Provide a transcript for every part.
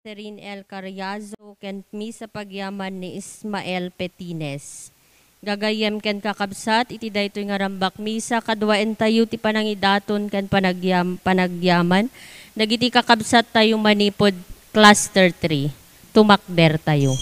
Serin El Carriazo ken misa pagyaman ni Ismael Petines. Gagayem ken kakabsat iti daytoy nga rambak misa kadwaen tayo ti panangidaton ken panagyaman. Dagiti kakabsat tayo manipod cluster 3. Tumakder tayo.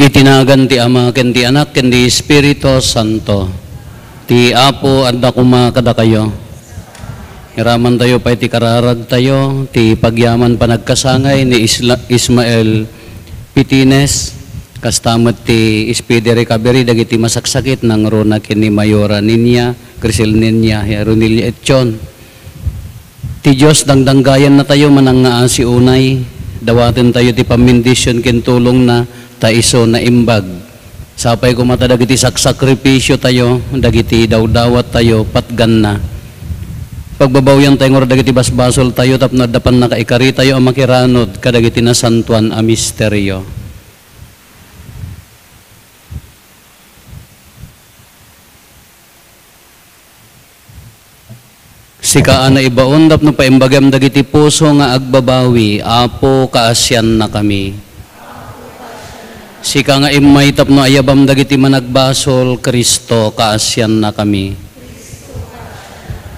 Itinagan ti Ama, ken ti Anak, ken ti Espiritu Santo. Ti Apo, adda kuma kada kayo. Iraman tayo pa iti kararag tayo, ti pagyaman panagkasangay ni Ismael Petines, kastamot ti Speedy Recovery, dagiti masaksakit ng rona ken ni Mayora Ninya, Crisel Ninya, Ronilya Etchon. Ti Diyos, dangdanggayan na tayo manang nga si unay, dawatin tayo ti pamindisyon ken tulong na taiso na imbag. Sapay kumata dagiti saksakripisyo tayo, dagiti dawdawat tayo, patgan na. Pagbabawyan tayo ngor dagiti basbasol tayo, tapno dapan na kaikari tayo ang makiranod, kadagiti na santuan a misteryo. Sikaan na ibaon, tapno paimbagam dagiti puso nga agbabawi, Apo kaasyan na kami. Sika nga imay tapno ayabam dagiti managbasol, Kristo kaasyan na kami.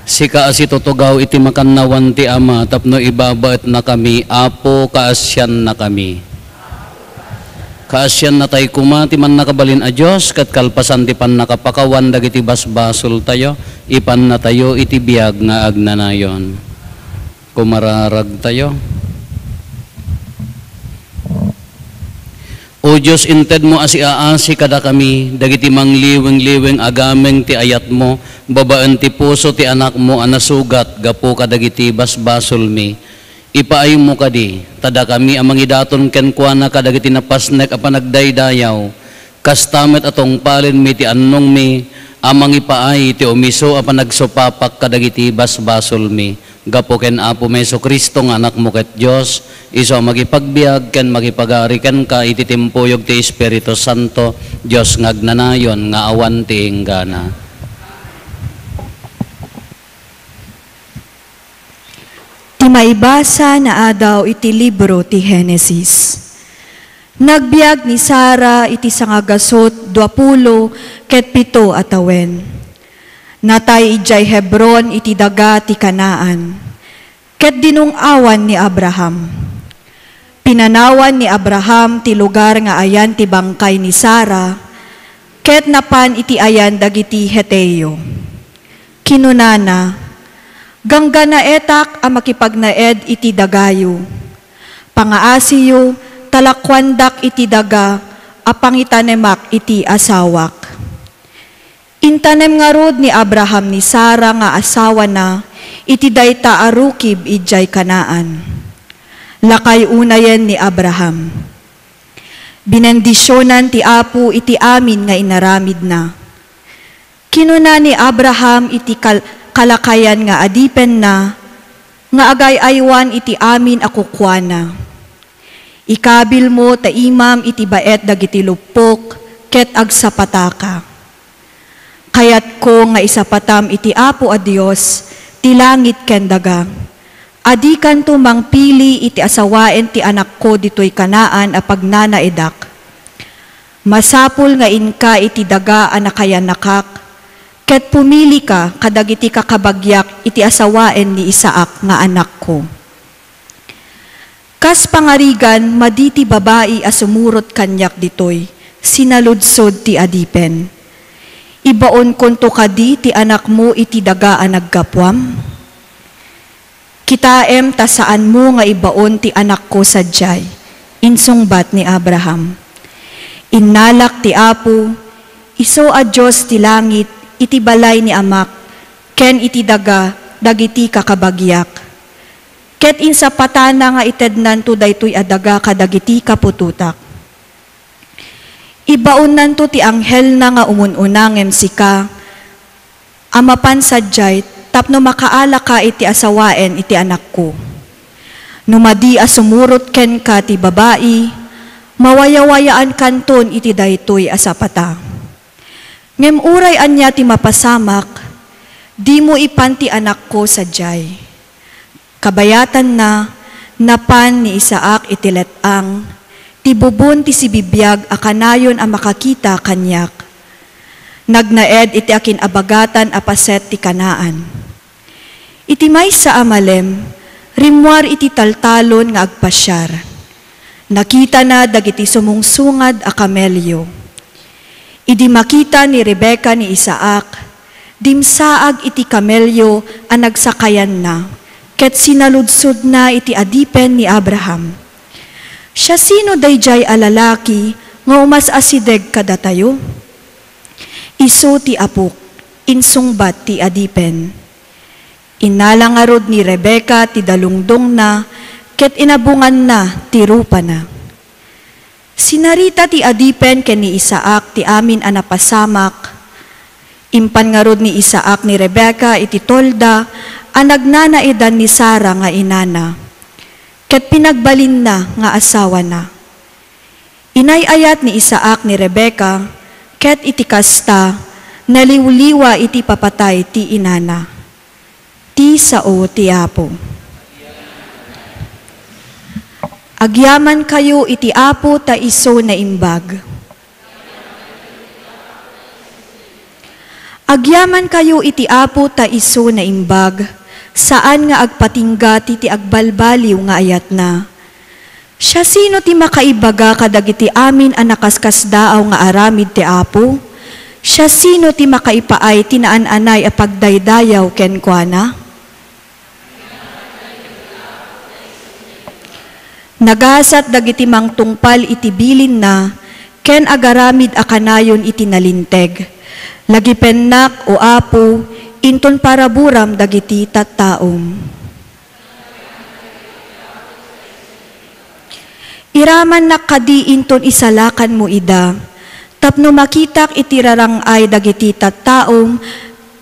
Sika asi tutugaw iti makannawan ti Ama, tapno ibabaet na kami, Apo kaasyan na kami. Kaasyan na tayo kumati man nakabalin a Diyos, kat kalpasan ti pan nakapakawan dagiti basbasol tayo, ipan na tayo iti biyag nga agnanayon. Kumararag tayo. O Diyos, inted mo asi-aasi kada kami, dagiti mangliwing-liwing agameng ti ayat mo, babaan ti puso ti anak mo anasugat, gapo kadagiti basbasol mi. Ipaay mo kadi, tada kami amang idaton kenkwana kadagiti napasnek a panagdaydayaw, kastamet atong palin mi ti annong mi, amang ipaay ti umiso a panagsupapak kadagiti basbasol mi. Gapo ken Apo Meso Kristo nga anak mo ket Diyos, iso magipagbiag ken magipagari ken ka iti timpuyog ti Espiritu Santo, Diyos ngagnanayon nga awan ti inggana. Ti maibasa na adaw iti libro ti Henesis. Nagbiag ni Sara iti sangagasot 20 ket 7 atawen. Natay ijay Hebron iti daga ti Kanaan, ket dinungawan ni Abraham. Pinanawan ni Abraham ti lugar nga ayan ti bangkay ni Sara, ket napan iti ayan dagiti Heteo. Kinunana, gangga na etak a makipagnaed iti dagayo. Pangaasiyo, talakwandak iti daga, a pangitanemak iti asawak. Intanem nga rod ni Abraham ni Sara nga asawa na, iti dayta arukib ijay Kanaan. Lakay unayen ni Abraham. Binendisyonan ti Apo iti amin nga inaramid na. Kinuna ni Abraham iti kalakayan nga adipen na, nga agay-aywan iti amin akukwana. Ikabil mo ta imam iti baet dagiti lupok, ket agsapataka. Kayat ko nga isapatam iti Apo a Dios, ti langit ken daga, Adi kanto mangpili iti asawaen ti anak ko ditoy kanaan a pagnanaidak. Masapul nga inka iti daga a nakayanakak, ket pumili ka kadagiti kakabagyak iti asawaen ni Isaac nga anak ko. Kas pangarigan, maditi babae a sumurot kanyak ditoy, sinaludsod ti adipen. Ibaon konto kadi ti anak mo iti daga a naggapwam? Kitaem ta saan mo nga ibaon ti anak ko sadyay, insungbat ni Abraham. Innalak ti Apo, iso a Diyos ti langit, iti balay ni amak, ken iti daga, dagiti kakabagyak. Ket insapatana nga itednan to daytoy adaga kadagiti kapututak. Ibaon nanto ti anghel na nga umununangem sika, amapan sadyay, tapno makaala ka iti asawaen iti anak ko. Numadi a sumurot ken ka ti babae, mawayawayaan kanton iti daytoy asapata. Ngem uray anya ti mapasamak, di mo ipanti anak ko sadyay. Kabayatan na, napan ni Isaac iti letang, ti bubon ti sibibiyag a kanayon a makakita kanyak. Nagnaed iti akin abagatan a paset ti kanaan. Iti maysa amalem, rimwar iti taltalon nga agpasyar. Nakita na dagiti sumungsungad a kamelyo. Idi makita ni Rebecca ni Isaac, dimsaag iti kamelyo a nagsakayan na, ket sinaludsod na iti adipen ni Abraham. Siya sino dayjay a lalaki nga umas asideg kadatayo? Isu ti apuk, insungbat ti adipen. Inalangarod ni Rebecca ti dalungdong na, ket inabungan na ti rupa na. Sinarita ti adipen ken ni Isaac ti amin a napasamak. Impan ngarod ni Isaac ni Rebecca iti tolda a nagnanaidan ni Sara nga inana. Ket pinagbalin na nga asawa na. Inayayat ni Isaac ni Rebecca, ket iti kasta, naliwliwa iti papatay ti inana. Ti sao ti Apo. Agyaman kayo iti Apo ta iso na imbag. Agyaman kayo iti Apo ta iso na imbag, saan nga agpatingga ti agbalbaliw nga ayat na. Siya sino ti makaibaga kadagiti amin a nakaskasdaaw nga aramid ti Apo? Siya sino ti makaipaay tinaan-anay a pagdaydayaw ken kuana? Nagasat dagiti mangtungpal iti bilin na, ken agaramid a kanayon iti nalinteg. Lagi pennak o Apo, inton paraburam dagiti tattaom. Iraman nakadi inton isalakan mo ida, tapno makitak itirarangay dagiti tattaom,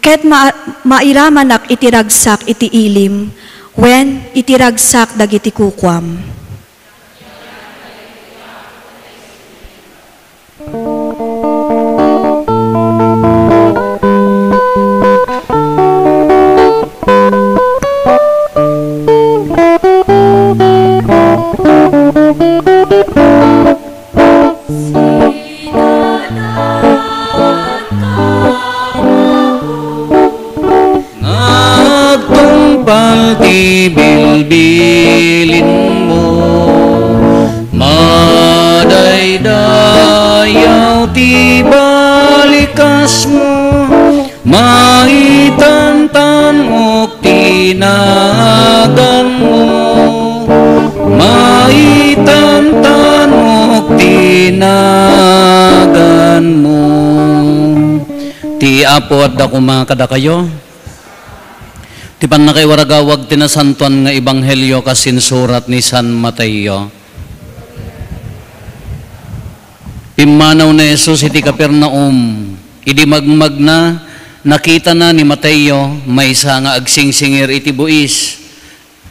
ket mairamanak itiragsak iti ilim, wen itiragsak dagiti kukwam. Nagtungpal ti bilbilin mo, madaydayaw ti balikas mo, maitantanok tinagan mo, maitantanok tinagan mo. Ti Apo at dakuma kada kayo, ti pan nakaiwaragawag tinasantuan nga ebanghelyo kasinsurat ni San Mateo. Pimanaw na Jesus iti Capernaum, idi magmag na, nakita na ni Mateo, may isa nga agsingsingir iti buis.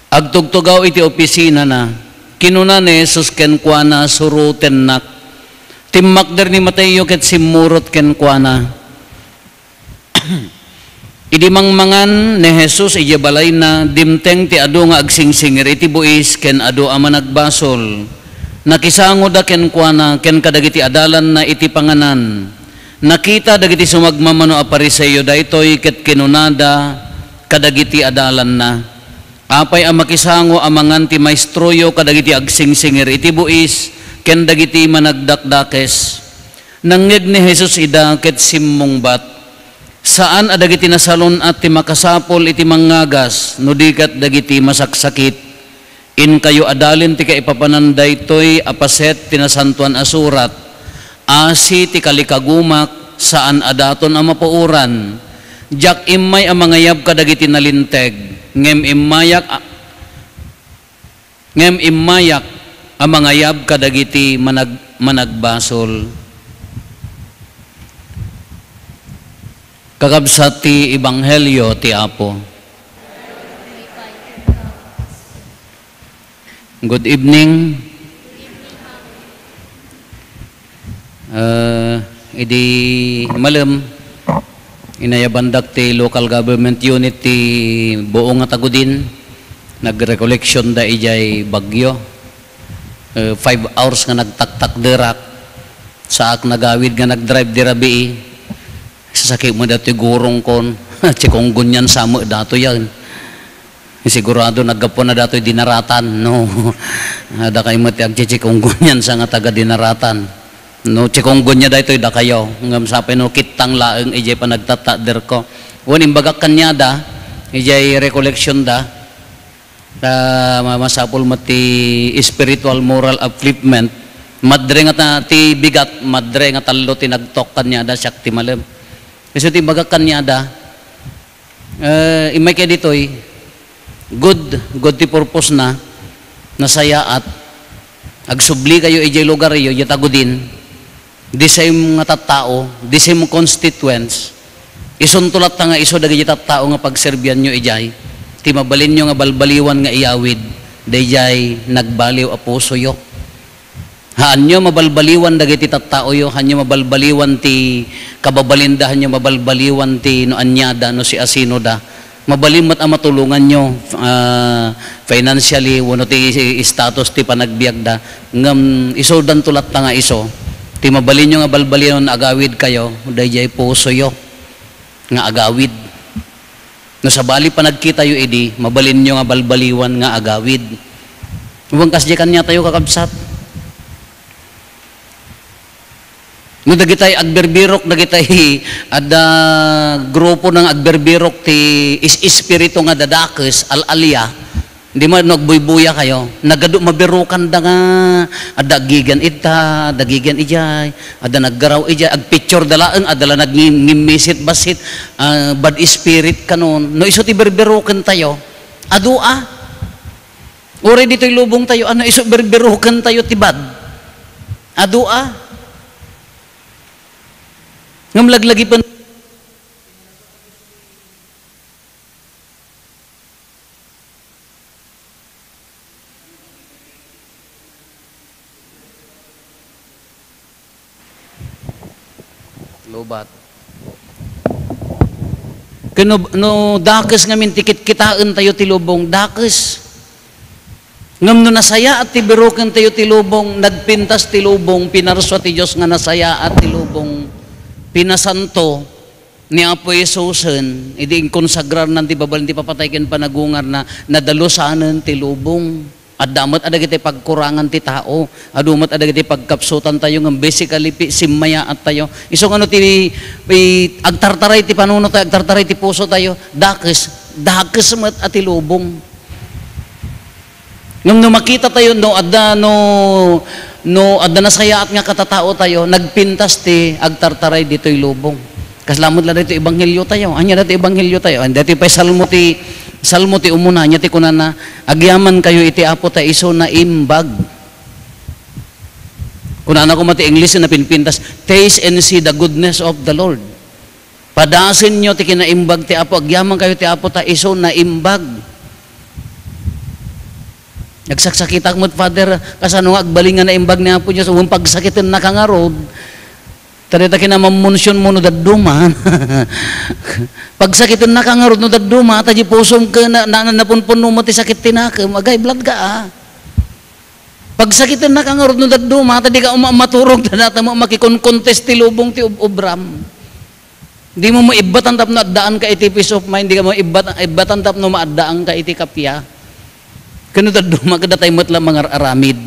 Agtugtugaw iti opisina na, kinuna ni Jesus ken kuana suruten nak. Timmakder ni Mateo ket simurot ken kuana. Idi mangmangan ni Jesus ija balay na dimteng ti adu nga agsingsingir iti buis ken adu ama nagbasol. Nakisango da ken kuana ken kadagiti adalan na iti panganan. Nakita dagiti sumagmamano a Pariseyo daytoy ket kinunada kadagiti adalan na. Apay ang makisango amangan ti maestroyo kadagiti agsingsingir iti buis ken dagiti managdakdakes. Nangyeg ni Jesus ida ket simmungbat. Saan adagiti nasalon at ti makasapol iti mangagas no dikat dagiti masaksakit. In kayo adalin ti kaipapananday toy apaset tinasantuan asurat. Asi ti kalikagumak saan adaton ang mapuuran. Jak imay ang mangayab kadagiti nalinteg. Ngem imayak ang mangayab kadagiti managbasol. Kakabsat ti Ebanghelyo ti Apo. Good evening. Idi malam inayabandak ti local government unit ti buong nga Tagudin. Nag-recollection da ijay bagyo. 5 hours nga nagtaktak dirak. Saak nagawid nga nagdrive dirabi. Sasakit mo dati gurong kon. Chikong gunyan samo dato yan. Sigurado naggapo na dato dinaratan. No. Da kayo mo ti agchichikong gunyan sa nga taga dinaratan. No, chikong gunya dato da kayo. Ngam sapay no kitang laeng ijay pa nagtatader ko. Waning bagak kanya da. Ijay recollection da. Masapol mo ti spiritual moral upliftment. Madre nga ti bigat. Madre nga talo ti nagtok kanya da siyak ti malam. Kasi iti bagak kanyada, imay kayo dito'y, good ti purpose na, nasaya at, agsubli kayo ijay lugar iyo, yatagudin, di same nga tattao, di same constituents, isuntulat nga iso dagi tattao nga pagserbian nyo ijay, ti mabalin nyo nga balbaliwan nga iyawid, dayjay nagbaliw a puso yo. Hanyo mabalbaliwan dagiti tattao yo, hanyo mabalbaliwan ti kababalinda, hanyo mabalbaliwan ti no anyada no si asino da. Mabalimot ang matulungan nyo financially wano ti status ti panagbiag da. Ngam isodan tulat nga iso. Ti mabalin nyo nga balbaliwan agawid kayo, dayjay puso yo nga agawid. No sabali pa nagkita yo idi, mabalin nyo nga balbaliwan nga agawid. Uwang kasdi kanya tayo kakabsat. No dagitay agberbirok dagitay ada grupo ng agberbirok ti espiritu nga dadakes al-alya di man nagbuybuya kayo nagadu mabirukan da nga ada gigan ita dagigan ijay ada naggaraw ijay ag picture dalaeng adala nagngimisit basit bad spirit kanon no iso ti berberukan tayo adua uri dito'y lubong tayo ano iso berberukan tayo ti bad adua ngam laglagi pa lobat kano no dakes ngamin tikit kitaan tayo ti lubong dakes ngam no nasaya at ti beruken tayo ti lubong nagpintas ti lubong pinarso ti Dios nga nasaya at ti lubong pinasanto ni Apo Yesusen, idi konsagrar nan ti babal ti papatayken panagungar na nadalusanen ti lubong. Adamot adagiti pagkurangan ti tao, adumot adagiti pagkapsutan tayo ng basically simmaya at tayo. Iso ano ti agtartaray ti panuno tayo, agtartaray ti puso tayo, dakes met at ti lubong. Nung makita tayo no adda nasaya at nga katatao tayo, nagpintas ti agtartaray dito'y lubong. Kaslamod la dito ebanghelyo tayo. Anya dito ebanghelyo tayo. Dito pa salmo ti umuna nya ti kunana agyaman kayo iti Apo ta iso na imbag. Kunana ko mati English na pinpintas, taste and see the goodness of the Lord. Padasin nyo ti kinaimbag ti Apo, agyaman kayo ti Apo ta iso na imbag. Nagsaksakitak mo't Father, kasano nga agbalingan na imbag ni Apo Diyos, pagsakit na kangarod, Tadita kinamamunsyon mo no daduma. Pagsakitin na ka nga no daduma, taji pusom ka na napunpun mo ti sakit tinaka, magay blood ka ah. Pagsakitin na ka nga no daduma, tadi ka maturog na data mo makikon-contest ti lubong ti ubram. Di mo maibatan tap na daan ka iti peace of mind, di ka mo ibatan tap no maadaan ka iti kapya. Kano daduma ka datay mo't lang mga aramid.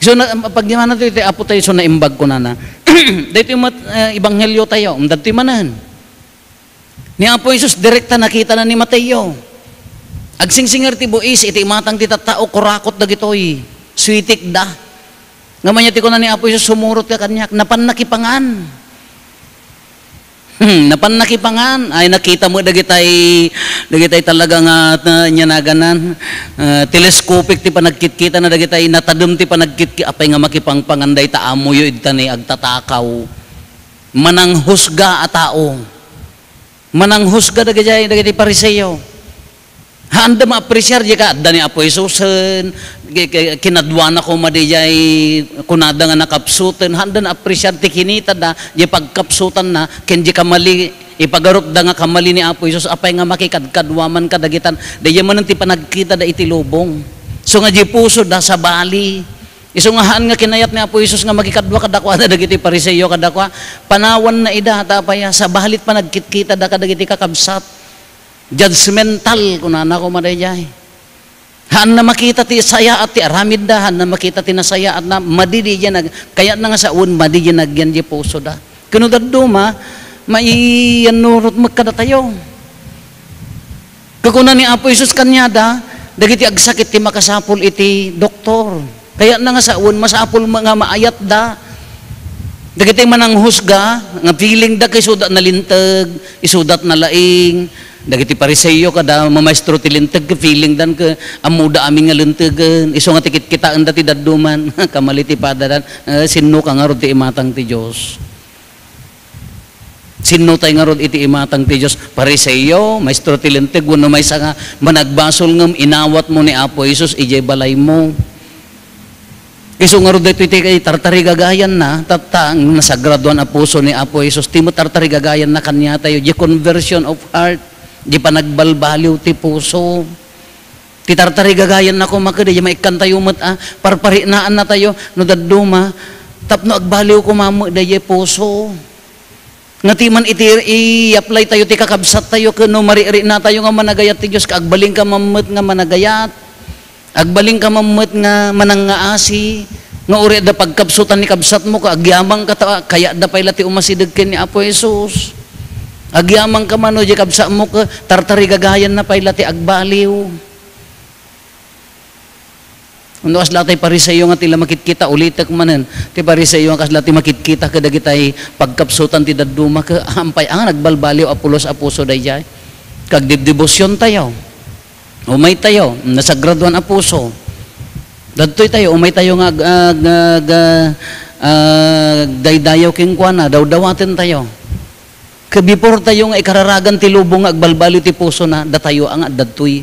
So, pag di man natin iti apo tayo, so naimbag ko na na. Dito yung ibanghelyo tayo, dati manan. Ni Apo Jesus, direkta nakita na ni Mateo. Agsingsinger ti buis, iti matang ti tattao, kurakot da gitoy. Switik da. Ngaman ti ko na ni Apo Jesus, sumurot ka kanyak, napan nakipangan. Napan nakipangan, ay nakita mo dagitay talaga nga nyanaganan. Telescopic ti panagkitkita na dagitay natadum ti panagkitki apay nga makipangpanganday ta amoy idta ni agtatakaw. Mananghusga a tao. Mananghusga dagiti Pariseo. Handa ma-appreciate ka adda ni Apo Jesus kinadwana ko madijay kunada nga nakapsutan handa na appreciate ti kinita da di pagkapsutan na kenji kamali ipagarup da nga kamali ni Apo Jesus apay nga makikadkadwaman kadagitan di man ti panagkita da iti lubong so nga di puso da sa bali iso nga haan nga kinayat ni Apo Jesus nga makikadwa kadakwa da dagiti Pariseo kadakwa panawan na ida tapaya sa balit panagkitkita da kadagiti kakabsat judgmental kunana ko madayjay. Han na makita ti saya at ti aramid da, han na makita ti nasaya at na madidi yan kaya na nga sa un madidi nagyan di puso da. Kuno daduma maiyanurot magkada tayo. Kukuna ni Apo Jesus kanya da, dagiti agsakit ti makasapul iti doktor. Kaya na nga sa un masapul nga maayat da. Dagiti mananghusga nga feeling da kay sudat na lintag, isudat na laing. Dagiti Pariseo kada mamaestro ti lintag feeling dan ka amuda aming nga lintagan iso nga tikit kitaan dati dadduman kamali ti padadan sinno ka nga rod ti imatang ti Dios sinno tay nga rod iti imatang ti Dios Pariseo maestro ti lintag wenno may nga managbasol ngem inawat mo ni Apo Jesus ijay balay mo iso nga rod dito iti kay tartari gagayan na tatang nasagraduan a puso ni Apo Jesus timo tartari gagayan na kanya tayo di conversion of heart di pa nagbalbaliw ti puso ti tartari gagayan na ko makada di maikan tayo mat parpari naan na tayo no dadduma tapno agbaliw ko mamu daye puso nga ti man iti i-apply tayo ti kakabsat tayo kano mariri na tayo nga managayat ti Diyos agbaling ka mamut nga managayat agbaling ka mamut nga manangaasi nga uri da pagkabsutan ni kabsat mo ka agyamang ka kaya da payla ti umasidag ken ni Apo Jesus agyamang ka man o di kabsa mo ka tartari gagayan na payla ti agbaliw uno asla tay Pariseo nga tila makitkita ulitek manen ti Pariseo nga kasla ti makitkita kadagitay pagkapsutan ti dadduma ka ampay ang nagbalbaliw apulos a puso dayjay kag dibdibosyon tayo umay tayo nasagraduan a puso dadtoy tayo umay tayo nga daydayaw king kuana daw-dawaten tayo before tayo nga ikararagan ti lubong agbalbaliw ti puso na datayo ang dadtoy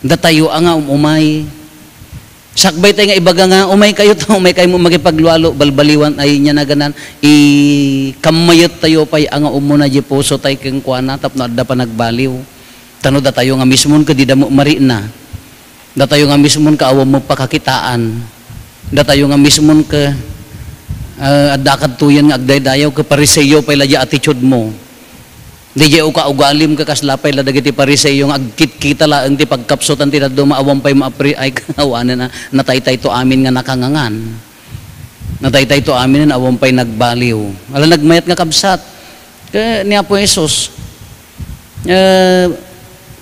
datayo ang umay sakbay tayo nga ibaga nga umay kayo to umay kayo mo magipaglualo balbaliwan ay nya na ganan kamayot tayo pay ang umuna di puso tayo king kuana tapno adda pa nagbaliw tano datayo nga mismon ka di damo mari na datayo nga mismon ka awam mo pakakitaan datayo nga mismon ka adda kadtuyan nga agdaydayaw ka Pariseo pay ladya attitude mo di jay ka ugalim ka kaslapay la dagiti Pariseo nga agkitkita laeng ti pagkapsutan ti dadduma awam pay maapri ay kawana na nataytay to amin nga nakangangan nataytay to amin na awam pay nagbaliw ala nagmayat nga kabsat ka ni Apo Jesus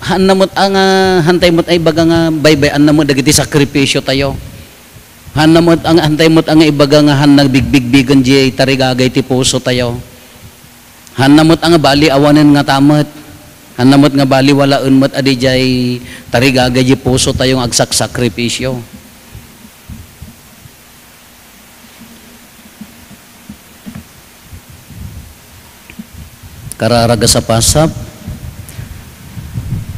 hanamot ang hantay mot ay baga nga baybay annamo dagiti sakripisyo tayo hanamot ang antay mot ang ibaga nga han nagbigbigan di tarigagay ti puso tayo hanamot ang bali awanen nga tamat hanamot nga bali walaen mot adi jay tarigagay di puso tayo nga agsakripisyo kararaga sa pasap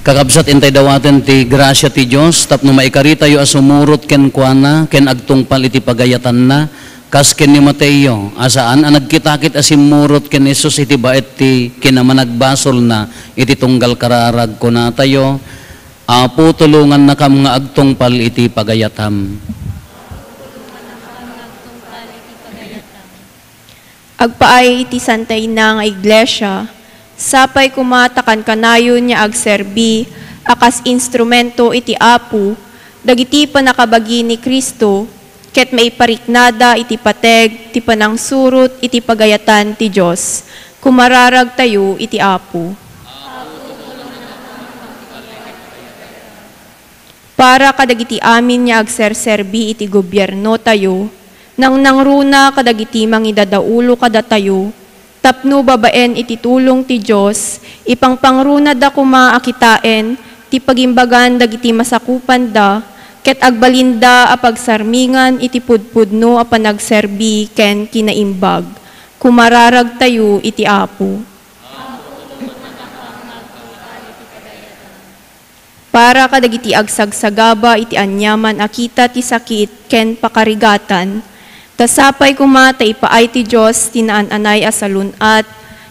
kakabsat intay dawaten ti grasya ti Dios tapno maikari tayo asumurot ken kuana ken agtungpal iti pagayatan na Kas ken ni Mateo, asaan ang nagkitakit asimurot ken Jesus iti baet ti kinamanagbasol na iti tunggal kararag ko na tayo, Apo tulungan na kam nga agtungpal iti pagayatam. Agpaay iti santay na nga iglesia, sapay kumatakan kanayon niya agserbi, akas instrumento iti Apo, dagiti panakabagi ni Kristo, ket maipariknada iti pateg, ti panangsurot iti pagayatan ti Diyos, kumararag tayo iti Apo. Para kadagiti amin niya agserserbi iti gobyerno tayo, nang nangruna kadagiti mangidadaulo kada tayo, tapno babaen iti tulong ti Diyos, ipangpangruna da kumaakitain, ti pagimbagan dagiti masakupan da, ket agbalinda a pagsarmingan iti pudpudno a panagserbi ken kinaimbag. Kumararag tayo iti Apo. Para kadagiti agsagsagaba iti anyaman akita ti sakit ken pakarigatan, tasapay kumata ipaay ti Diyos tinaan-anay asalunat,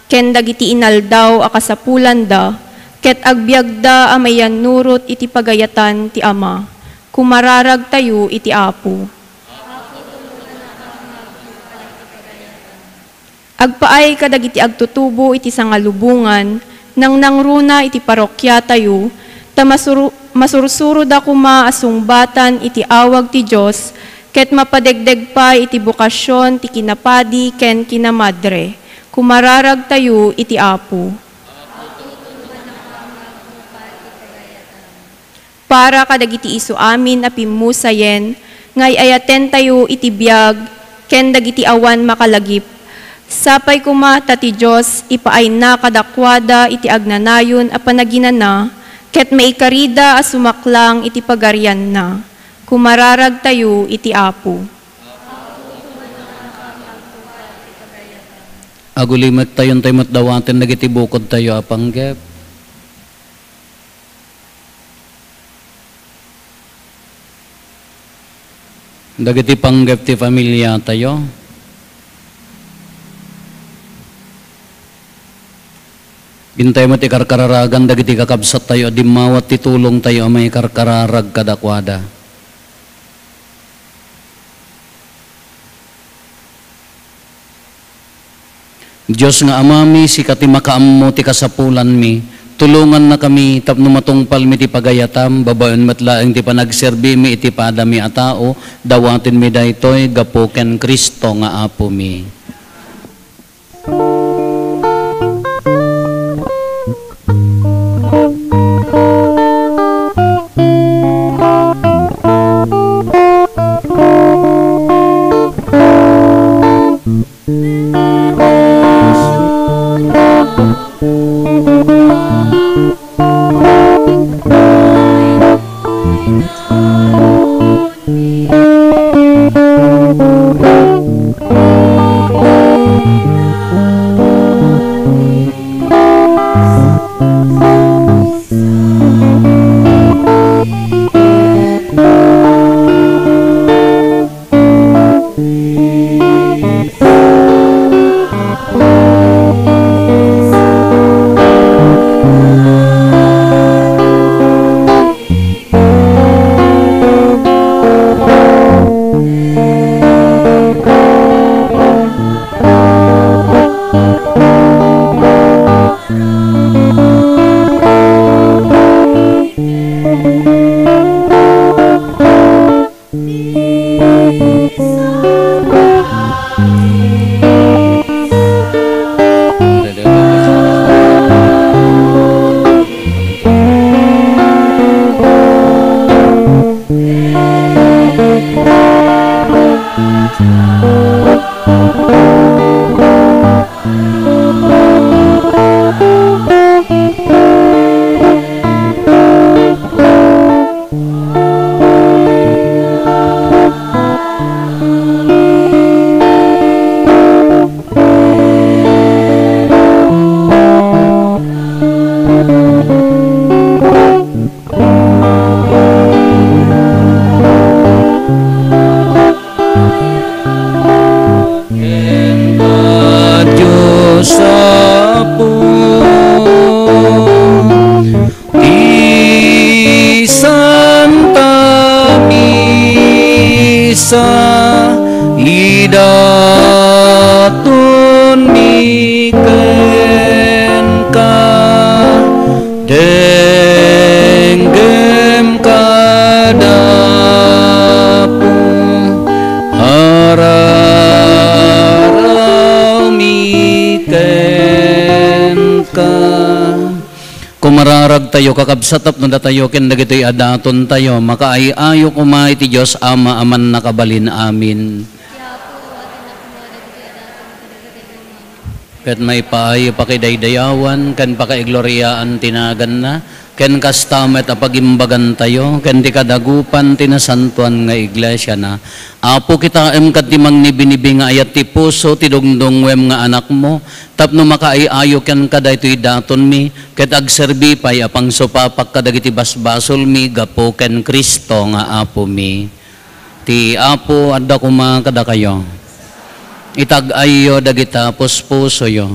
ken dagiti inaldaw akasapulan da, ket agbyagda amayan nurot iti pagayatan ti Ama. Kumararag tayo iti Apo. Agpaay kadagiti agtutubo iti sangalubungan, nang nangruna iti parokya tayo, ta masursuro da kuma asungbatan iti awag ti Diyos, ket mapadegdeg pa iti bukasyon ti kinapadi ken kinamadre. Kumararag tayo iti Apo. Para kadagiti isu amin a pimusayen, ngay ayaten tayo iti biyag, ken dagiti awan makalagip. Sapay kumata ti Diyos, ipaay na kadakwada iti agnanayon a panaginana, ket maikarida a sumaklang iti pagarian na. Kumararag tayo iti Apo. Agulimat tayon tayo matdawatin nagiti bukod tayo apanggep. Dagiti panggep ti pamilya tayo. Bintay mo ti karkararagan, dagiti kakabsat tayo, dimawat ti tulong tayo, may karkararag kadakwada. Diyos nga amami, si kati makaammo ti kasapulan mi, tulungan na kami, tapno matungpal mi ti pagayatam, babayon matlaeng ti panagserbi mi, iti padami a tao, dawatin mi daytoy, gapuken Kristo nga Apo mi. sa idaton mi ken ka denggem kadapu hararaw mi ken ka. Kumararag tayo kakabsatap no datayo ken dagitoy adaton tayo makaayo kumay ti Dios Ama aman nakabalin amin. Ket may paayo pakidaydayawan ken pakaigloriaan tinagan na ken kastamet apagimbagan tayo ken ti kadagupan tinasantuan nga iglesia na. Apo kita kat ti mangnibinibi nga ayat ti puso ti dungdungwem nga anak mo tapno makaiayo ken kadaytoy daton mi ket agserbi pay apang supapak kadagiti basbasol mi gapo ken Kristo nga apo mi. Ti apo adda kuma kada kayo. Itag-ayo dagita puspuso yo.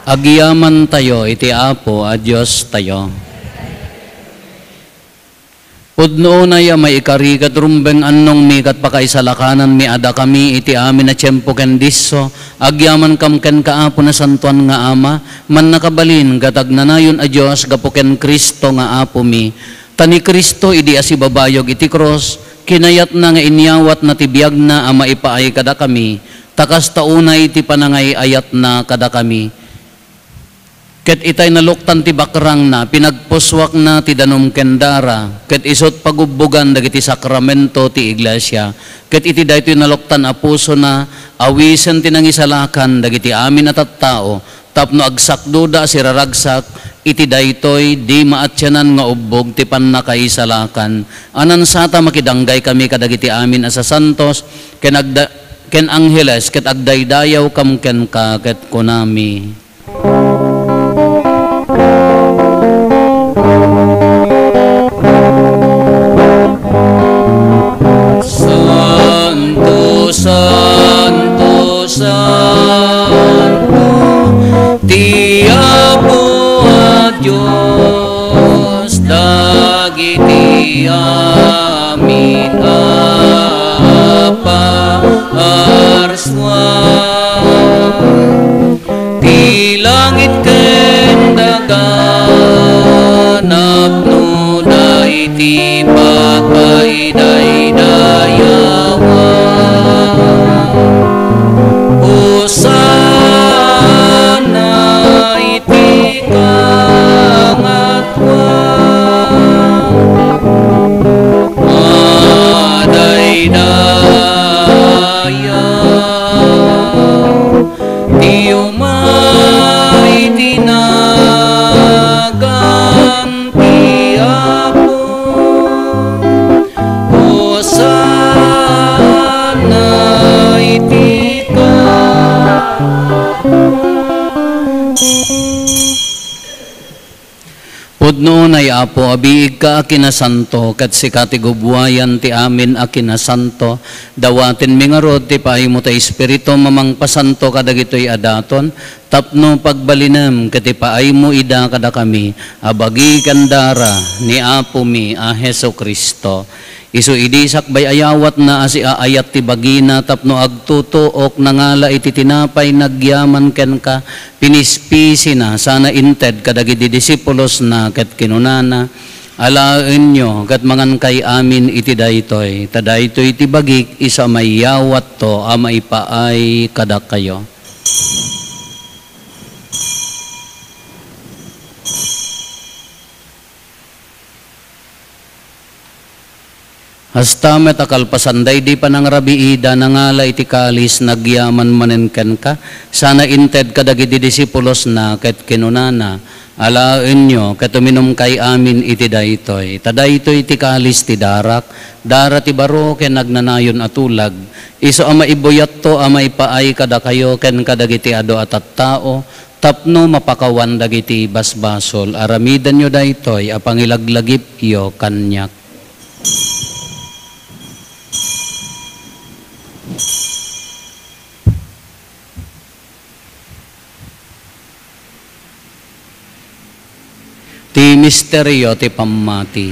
Agyaman tayo iti apo a Dios tayo. Pudno na ya may ikari kat rumbeng annong mi kat pakaisalakanan mi ada kami iti amin na tiyempo ken disso agyaman kam ken kaapo na santuan nga ama man nakabalin kat agnanayon a Dios gapo ken Kristo nga apo mi. Tani Kristo idi asibabayog iti cross kinayat na nga inyawat na tibiyag na ama ipaay kada kami takas taunay ti panangay ayat na kada kami. Ket itay naluktan ti bakrang na, pinagpuswak na ti danom kendara, ket isot pagubbugan dagiti sakramento ti iglesia, ket iti daytoy naluktan a puso na, awisen ti nangisalakan dagiti amin at tattao, tapno agsakduda si raragsak, iti daytoy di maatsyanan nga ubbog ti pannakaisalakan. Anan sata makidanggay kami kadagiti amin asa santos, ken angheles, ket agdaydayaw kam ken ka, ket kunami. Santo, Santo, Santo, ti Apo a Dios, dagiti amin apa arswan, ti langit ken dagan napno dayti pakaiday-dayawan. Hosana iti kangatwan, madaydayan ti umay tinagan ti Apo. Hosana iti Pudno nay Apo, abiig ka akinasanto, kat si katigubwayan ti amin akinasanto, dawatin mi nga rod ti paay mo ta Espiritu mamang pasanto kadagitoy adaton, tapno pagbalinem kat paay mo ida kada kami, abagi kandara ni Apo mi a Heso Kristo. Isu idisak bay ayawat na asi aayat ti bagina tapno agtutuok nangala iti tinapay nagyaman ken ka pinispisi na sana inted kadagiti disipulos na ket kinunana alaen nyo ket mangan kay amin iti daytoy tadaytoy iti bagik isa mayawat to a maipaay kada kayo. Hastamet akalpasanday di pa nang rabiida nangala iti kalis nagyaman manenken ka sana inted kadagiti disipulos na ket kinunana alaen nyo ket uminom kay amin iti daytoy tadaytoy iti kalis ti darak dara ti baro ken nagnanayon atulag iso ama ibuyat to ama ipaay kada kayo ken kadagiti ado at tao tapno mapakawan dagiti basbasol aramidan nyo daytoy apangilaglagip iyo kanyak. Ti misteryo ti pammati.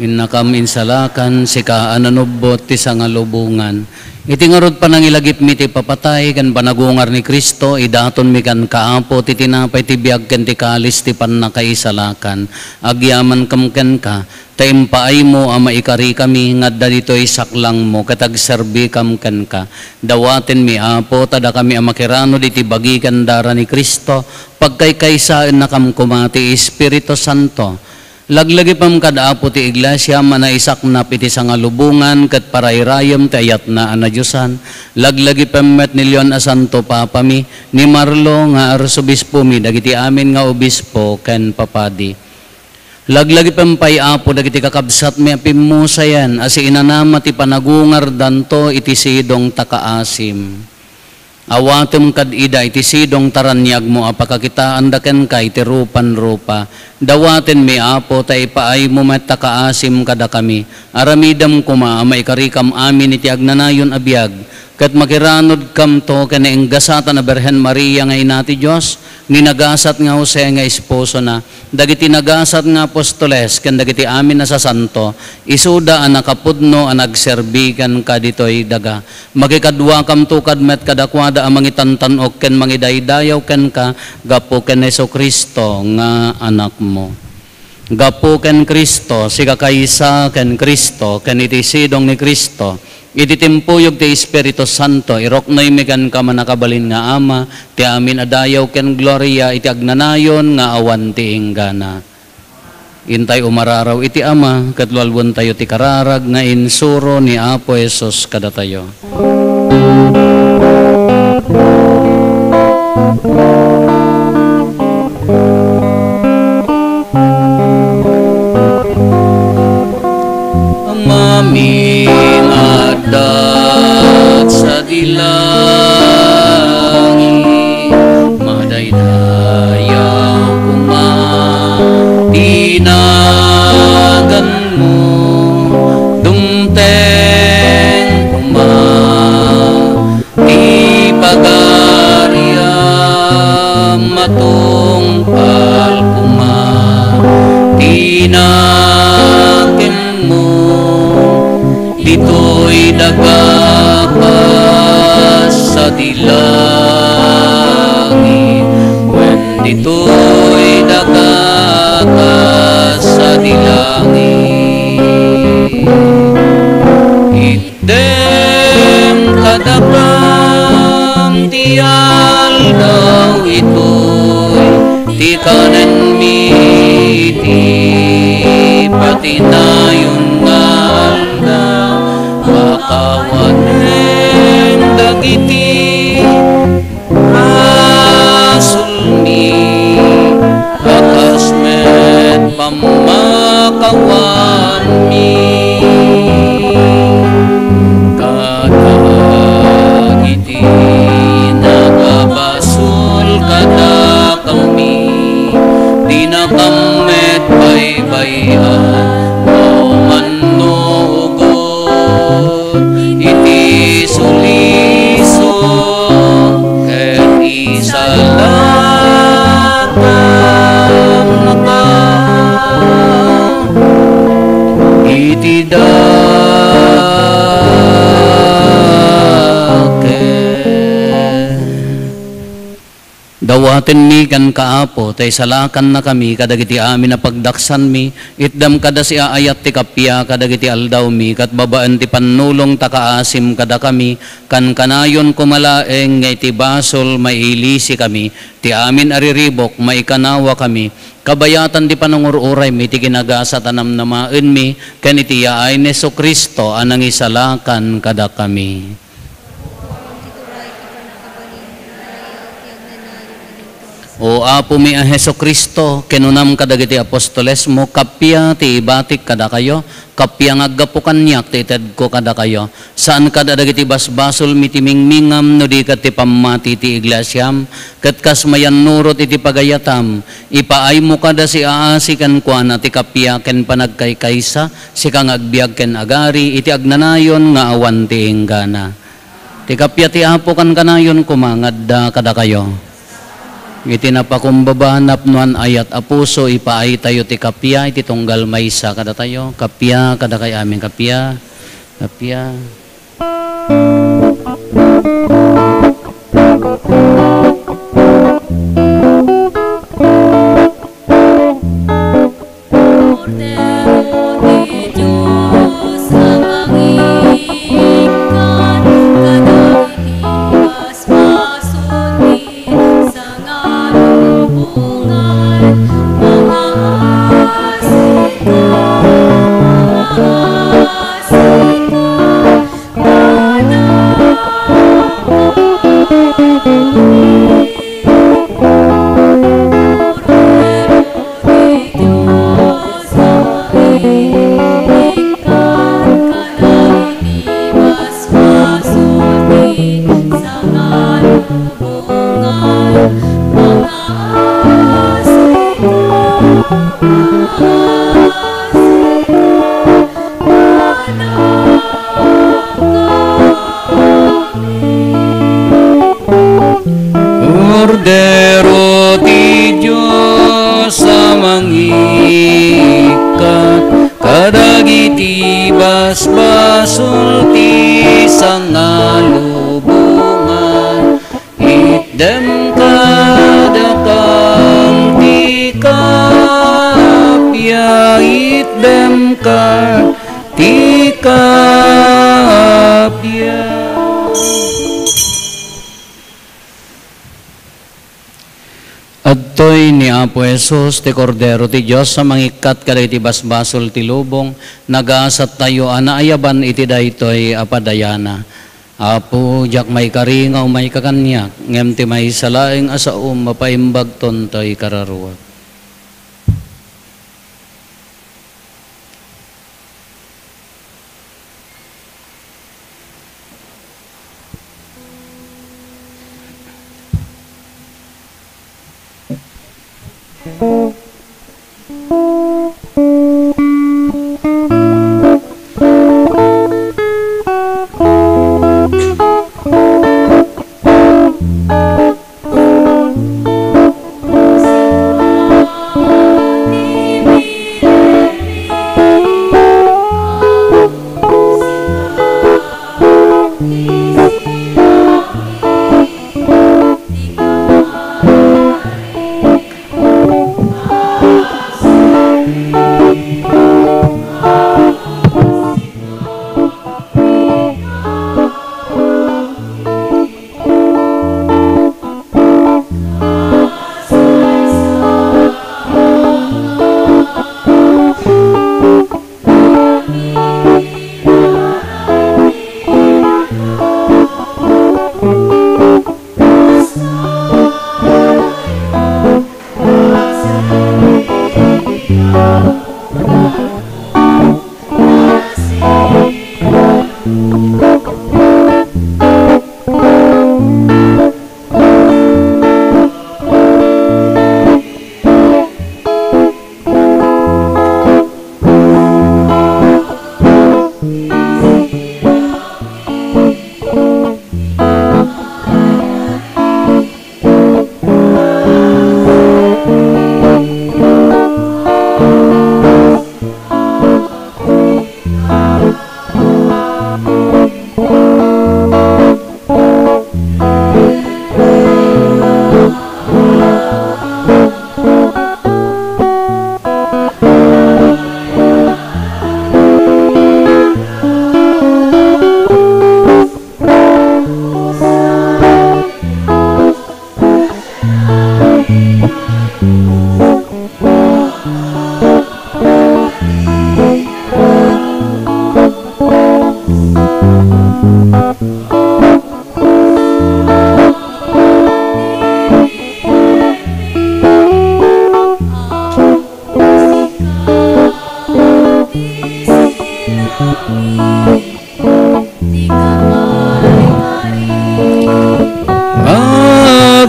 Innakam insalakan, sika ananubot ti sangalubungan. Iti ngarod pa nang ilagip mi ti papatay, kan panagungar ni Kristo, idaton mi kan kaapo, ti tinapay ti biag ken ti kalis ti panakaisalakan. Agyaman kamken ka, taimpaay mo ama ikari kami, ngadda dito'y saklang mo, katagserbi kamken ka. Dawaten mi apo, tada kami amakirano diti bagikan dara ni Kristo, pagkaykaysaan na kam kumati Espiritu Santo. Laglagi pam kadaapo ti iglesia manaisak na piti sangalubungan ket parayrayam ti ayat na anadyosan. Laglagi pam met ni Leon a Santo Papa mi ni Marlo nga arsobispo mi dagiti amin nga obispo ken papadi. Laglagi pam payapo dagiti kakabsat mi apimusayan asi inanama ti panagungar danto iti sidong takaasim. Awatem kad ida iti sidong taranyag mo apakakitaan daken kay iti rupan-rupa. Dawaten mi apo ta ipaay mo met takaasim kada kami. Aramidam kuma maikarikam amin iti agnanayon abiyag. Kat makiranod kam to ken enggasatan na Berhen Maria nga ina ti Dios, ninagasat nga Jose nga esposo na, dagiti nagasat nga apostoles ken dagiti amin na sa santo, isuda an nakapudno an nagserbikan ka ditoy daga. Makikadwa kam to kadmet kadakwada ang mangitantanok ken mangidaydayaw ken ka gapo ken Jesucristo nga anak mo. Gapo ken Kristo, siga kaysa ken Kristo, ken iti sidong ni Kristo, iti timpuyog ti Espiritu Santo, iroknoy megan ka manakabalin nga ama, ti amin adayaw ken gloria, iti agnanayon nga awan ti inggana. Intay umararaw iti ama, katlualbon tayo ti kararag nga insuro ni Apo Jesus kada tayo. Aming adat sa dilangit, madaydayaw kumatinagan mo, dumteng kumatipagariyam, matungpal kumatinagan mo. Dito'y dagapas sa dilangit, when dito'y dagapas sa dilangit. Item kadapram ti aldaw ito'y ti kanen mi ti patinayon nga aldaw. Pakawanen dagiti rasulmi, akasmet pamakawan mi, kadagiti nagabasul kada kami, di na kamet baybayan. Iti suliso ken isalatan naka iti dawaten mi kan kaapo, tay salakan na kami, kadagiti amin na pagdaksan mi, itdam kada si aayat ti kapya, kadagiti aldaw mi, kat babaan ti panulong takaasim kada kami, kan kanayon kumalaeng, ngay ti basol, mailisi kami, ti amin ariribok, maikanawa kami, kabayatan ti panungururay mi, ti ginagasa tanam namaen mi, kan iti yaay ni Jesucristo, anang isalakan kada kami. O Apo mi a Jesucristo, kenunam kadagiti apostoles mo, kapya ti ibatik kada kayo, kapya ngaggapukan niyak ti ited ko kada kayo. Saan kada dagiti basbasol mi ti mingmingam, no di kat ti pamati ti iglesyam, kat kasmayan nurot iti pagayatam, ipaay mo kada si aasikan kwa na ti kapya ken panagkaykaysa, si kang agbiag ken agari, iti agnanayon nga awan ti inggana. Ti kapya ti Apo kan kanayon kumangad da kada kayo. Iti napakumbaba napnuan ayat apuso ipaay tayo ti kapya iti tunggal maysa kada tayo kapya kada kay amin kapya kapya. Cordero ti Diyos sa mangikat, kadagiti basbasol ti sangalubungan, itdem kadakam ti kapya, itdem ka ti kapya. Adtoy ni Apo Jesus ti Cordero ti Diyos sa mangikat kada iti basbasol ti lubong, nagaasat tayo anaayaban iti daytoy apadayana. Apo jak may karingaw may kakanyak, ngem ti may salaing asaum mapaimbag tontoy kararuat.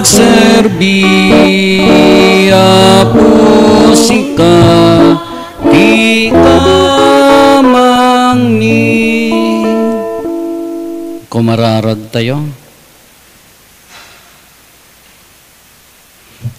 Agserbi apusika ti kamangni. Kumararag tayo.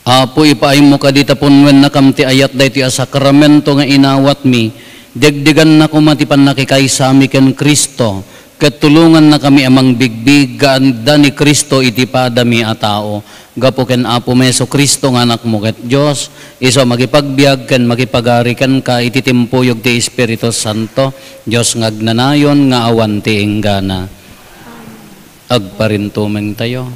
Apo ipaay mo kadita punwen na kamti ayat dayti a sakramento nga inawat mi. Degdegan na kumatipan nakikaysami ken Kristo. Ket tulungan na kami amang bigbig gaanda ni Kristo iti padami a tao. Gapo ken Apo Meso Kristo nga anak mo ket Dios iso magipagbiag ken magipagari ken ka iti timpuyog ti Espiritu Santo. Dios ngagnanayon nga awan ti enggana. Agparintumeng tayo.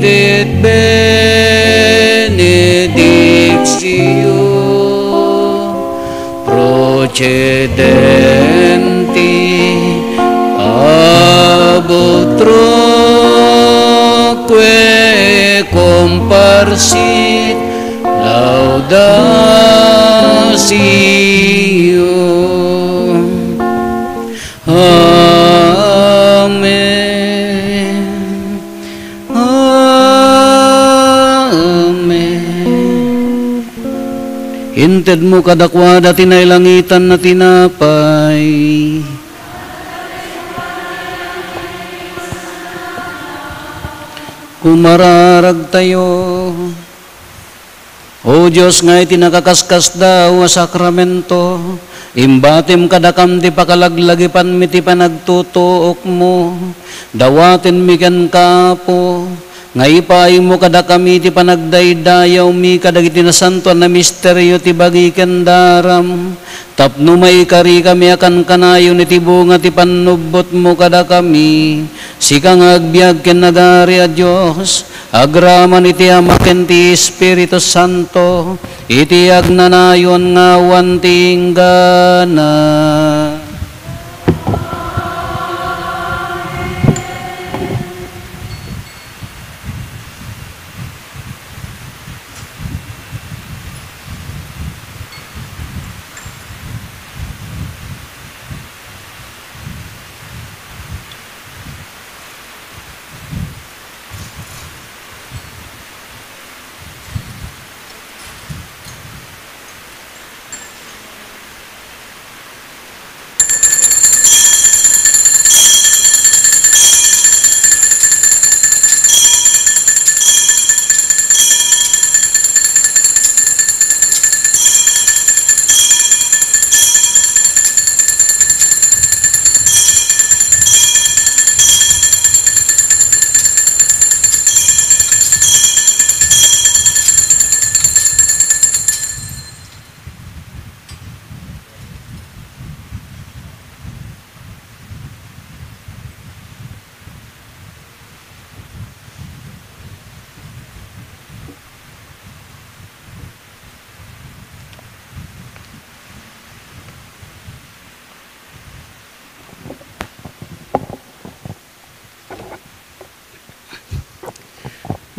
et benedictio procedenti ab utroque comparsit laudatio. Amen. Amen. Hinted mo kadakwada tinaylangitan na tinapay. Kumararag tayo. O Diyos nga itinakakaskas daw a sakramento, imbatim kadakam ti pakalaglagipan mi ti panagtutuok mo, dawaten mi ken kapo, nga ipay mo kadakami ti panagdaydayaw mi kadagiti na santo na misteryo ti bagi ken daram, tapno may kari kami akan kanayo ni ti bunga ti panubot mo kadakami, sikang agbiag ken nagari a Diyos, agraman iti Ama ken ti Espiritu Santo, iti agnanayon nga wantinggana.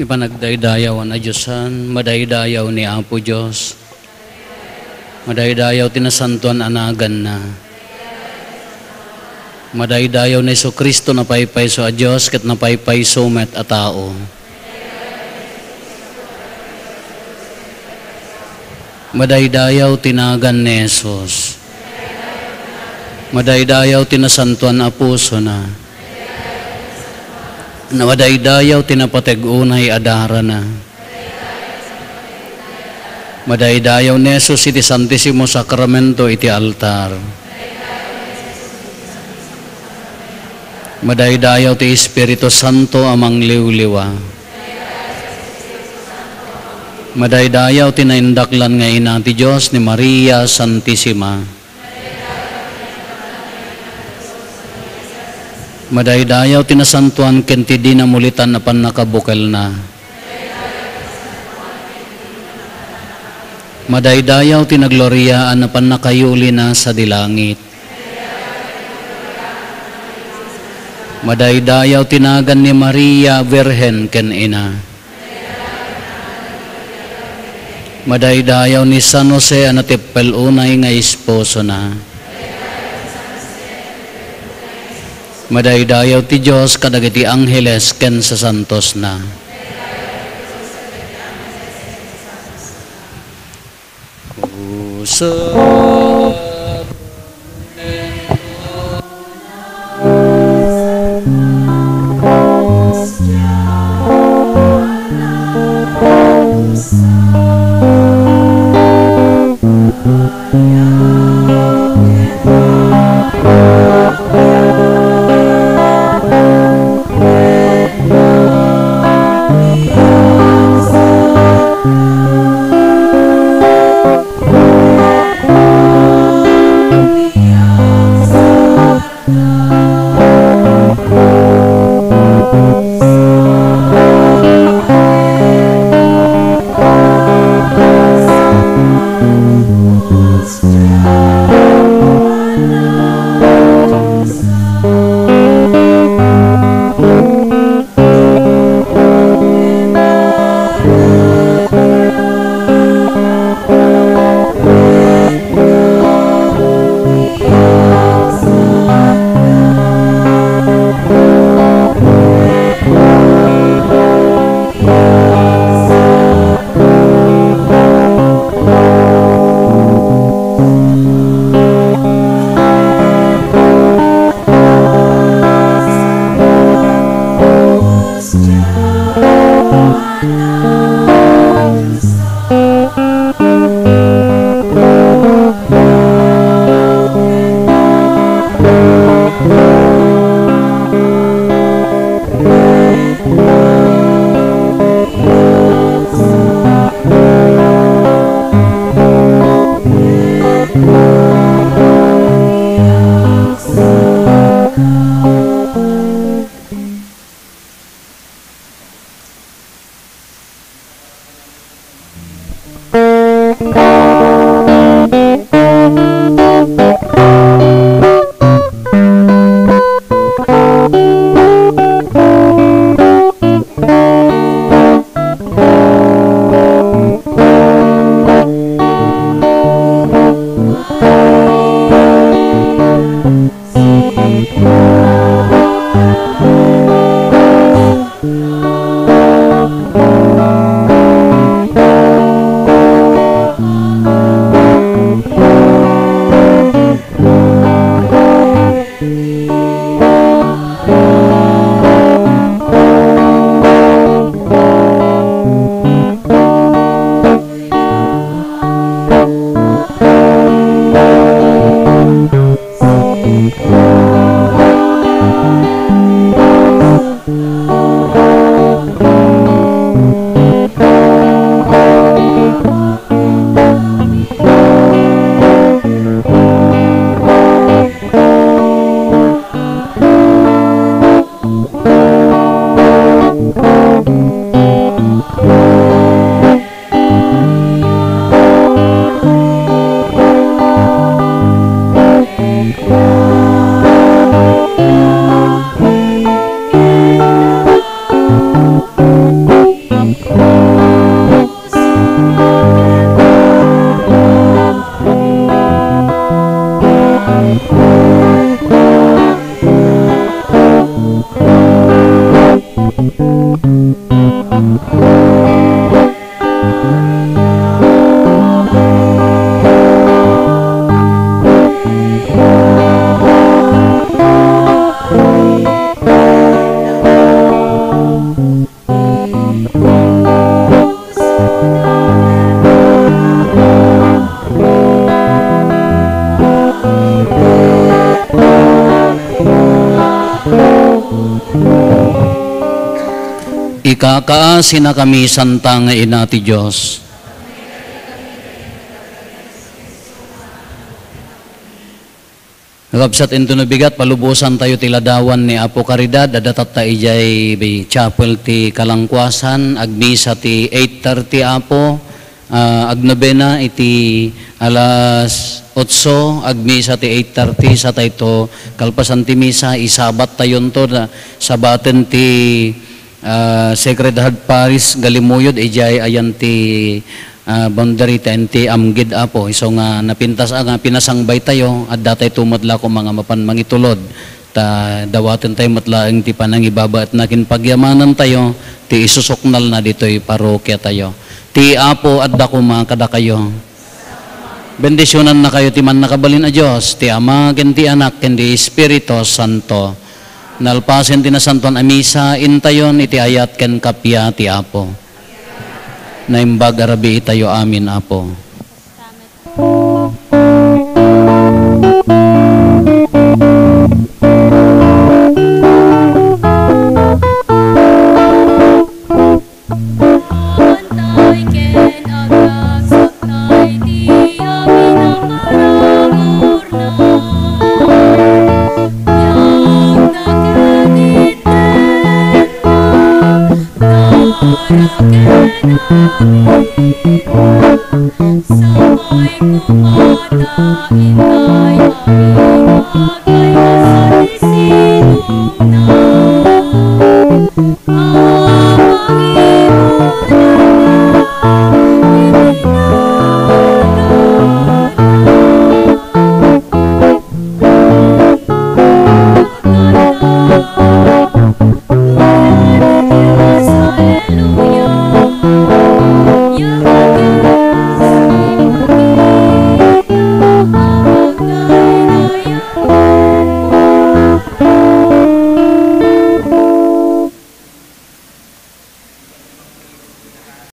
Ipanagdaydayaw na Diyosan, madaydayaw ni Apo Diyos, madaydayaw tinasantuan anagan na, madaydayaw ni Iso Kristo na paypay so a Diyos, ket na paypay so met a tao. Madaydayaw tinagan ni Jesus, madaydayaw tinasantuan a puso na, nawadaydayaw tinapateg-unay adara na. Madaydayaw ni Jesus iti Santissimo Sacramento iti altar. Madaydayaw ti Espiritu Santo amang liwliwa. Madaydayaw tinaindaklan nga ina ti Diyos ni Maria Santissima. Madaydayaw tinasantuan ken ti di namulitan na panakabukel na. Madaydayaw tinagloryaan na panakayuli na sa dilangit. Madaydayaw tinagan ni Maria Virhen ken ina. Madaydayaw ni San Jose anatipel unay nga esposo na. Madaydayaw ti Diyos kadagiti angheles ken sa santos na. Ikakaasin na kami, Santa nga Ina ti Diyos. Nagabsat into nabigat, palubusan tayo tiladawan ni Apo Caridad, adatat ta ijay chapel ti Kalangkwasan, agmisa ti 8:30 Apo, agnobena iti alas 8, agmisa ti 8:30 sa tayo kalpasan ti misa, isabat tayon to, sabaten ti Sacred Heart Parish Galimuyod, ijay ayan ti boundary ti amgid Apo, iso nga napintas nga pinasangbay tayo at datay tumadla ko mga mapan mangitulod ta dawaten tayo matlaeng ti panangibaba at nakin pagyamanan tayo ti isusuknal na dito'y parokya tayo ti Apo at dako mga kada kayo bendisyonan na kayo ti man nakabalin a Diyos ti Ama ken ti Anak ken ti Espiritu Santo nalpasen ti nasantuan a misa intayon iti ayat ken kapya ti Apo na imbag arabi tayo amin Apo.